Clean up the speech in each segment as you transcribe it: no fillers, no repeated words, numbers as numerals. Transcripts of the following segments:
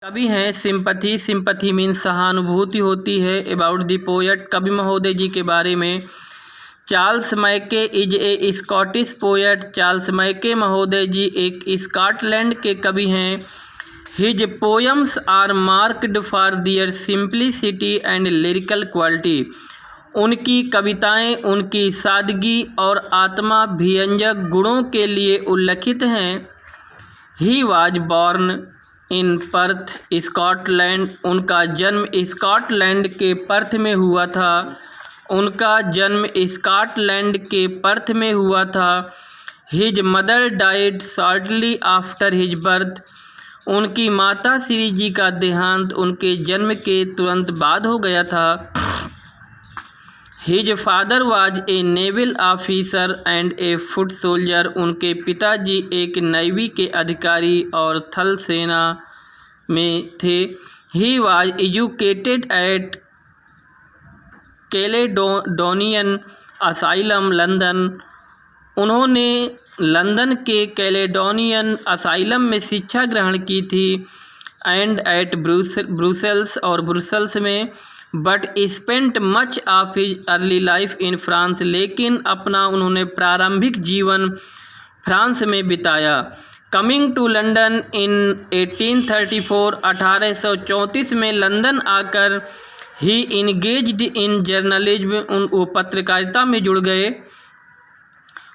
कवि हैं sympathy. Sympathy means सहानुभूति होती है। अबाउट द पोएट, कवि महोदय जी के बारे में। Charles Mackay is a Scottish poet. Charles Mackay महोदय जी एक स्कॉटलैंड के कवि हैं। His poems are marked for their simplicity and lyrical quality. उनकी कविताएं उनकी सादगी और आत्माभिव्यंजक गुणों के लिए उल्लेखित हैं। He was born in Perth, Scotland. उनका जन्म स्कॉटलैंड के पर्थ में हुआ था। उनका जन्म स्कॉटलैंड के पर्थ में हुआ था। His mother died shortly after his birth. उनकी माता श्री जी का देहांत उनके जन्म के तुरंत बाद हो गया था। His father was a naval officer and A foot soldier. उनके पिताजी एक नेवी के अधिकारी और थल सेना में थे। He was educated eight Caledonian asylum, London. उन्होंने लंदन के कैलेडोनियन असाइलम में शिक्षा ग्रहण की थी। एंड एट ब्रुसेल्स, और ब्रुसेल्स में। But spent much of his early life in France. लेकिन अपना उन्होंने प्रारंभिक जीवन फ्रांस में बिताया। कमिंग टू लंदन इन 1834, 1834 में लंदन आकर ही इंगेज्ड इन जर्नलिज्म, वो पत्रकारिता में जुड़ गए।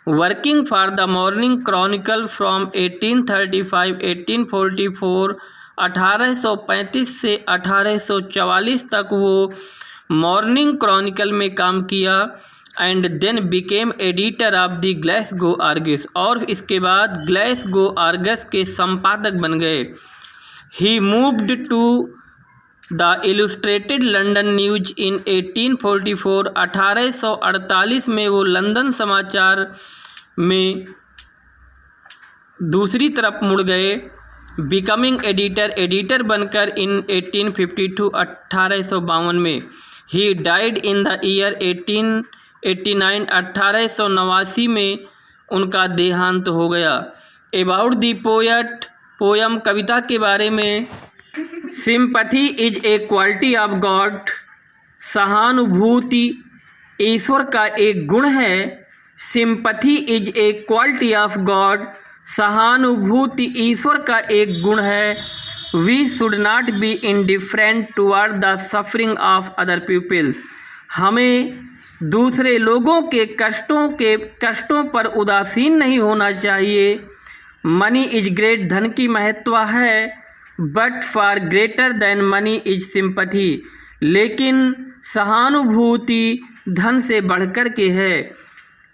Working for the morning Chronicle from 1835 1844, 1835 से 1844 तक वो मॉर्निंग क्रॉनिकल में काम किया। And then became editor of the Glasgow Argus, और इसके बाद ग्लासगो आर्गस के संपादक बन गए। He moved to the Illustrated London News in 1844, 1848 में वो लंदन समाचार में दूसरी तरफ मुड़ गए। बिकमिंग एडिटर बनकर इन 1852, 1852 में। He died in the year 1889, 1889 में उनका देहांत हो गया। अबाउट द पोएट, पोयम कविता के बारे में। Sympathy is a quality of God. सहानुभूति ईश्वर का एक गुण है। Sympathy is a quality of God. सहानुभूति ईश्वर का एक गुण है। We should not be indifferent toward the suffering of other peoples. हमें दूसरे लोगों के कष्टों पर उदासीन नहीं होना चाहिए। मनी इज ग्रेट, धन की महत्व है। But for greater than money is sympathy, लेकिन सहानुभूति धन से बढ़कर के है।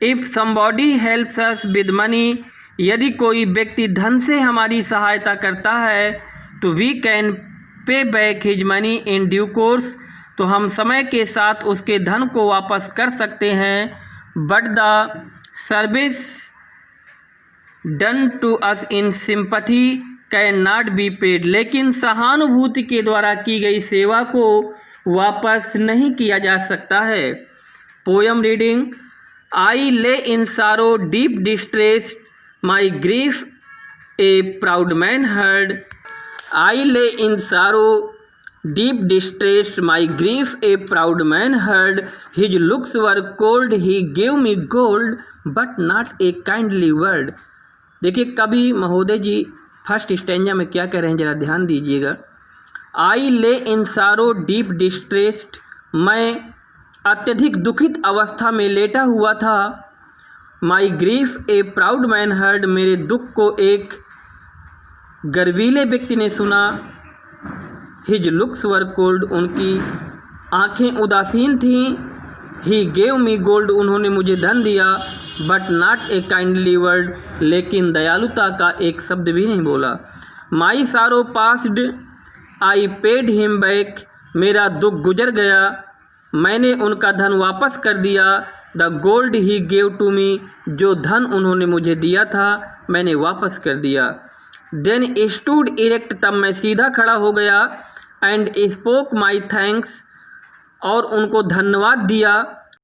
If somebody helps us with money, यदि कोई व्यक्ति धन से हमारी सहायता करता है तो we can pay back his money in due course, तो हम समय के साथ उसके धन को वापस कर सकते हैं। But the service done to us in sympathy cannot be paid, लेकिन सहानुभूति के द्वारा की गई सेवा को वापस नहीं किया जा सकता है। Poem reading. I lay in sorrow deep distress, my grief a proud man heard. I lay in sorrow deep distress, my grief a proud man heard. His looks were cold, he gave me gold, but not a kindly word. देखिए कवि महोदय जी first stanza में क्या कह रहे हैं, जरा ध्यान दीजिएगा। आई lay in sorrow deep distressed, मैं अत्यधिक दुखित अवस्था में लेटा हुआ था। My grief a proud man heard, मेरे दुख को एक गर्वीले व्यक्ति ने सुना। हिज लुक्स वर कोल्ड, उनकी आंखें उदासीन थीं। ही गेव मी गोल्ड, उन्होंने मुझे धन दिया। But not a kindly word, लेकिन दयालुता का एक शब्द भी नहीं बोला। माई सारो passed, I paid him back, मेरा दुख गुजर गया, मैंने उनका धन वापस कर दिया। The gold he gave to me, जो धन उन्होंने मुझे दिया था मैंने वापस कर दिया। देन स्टूड इरेक्ट, तब मैं सीधा खड़ा हो गया। एंड स्पोक माई थैंक्स, और उनको धन्यवाद दिया।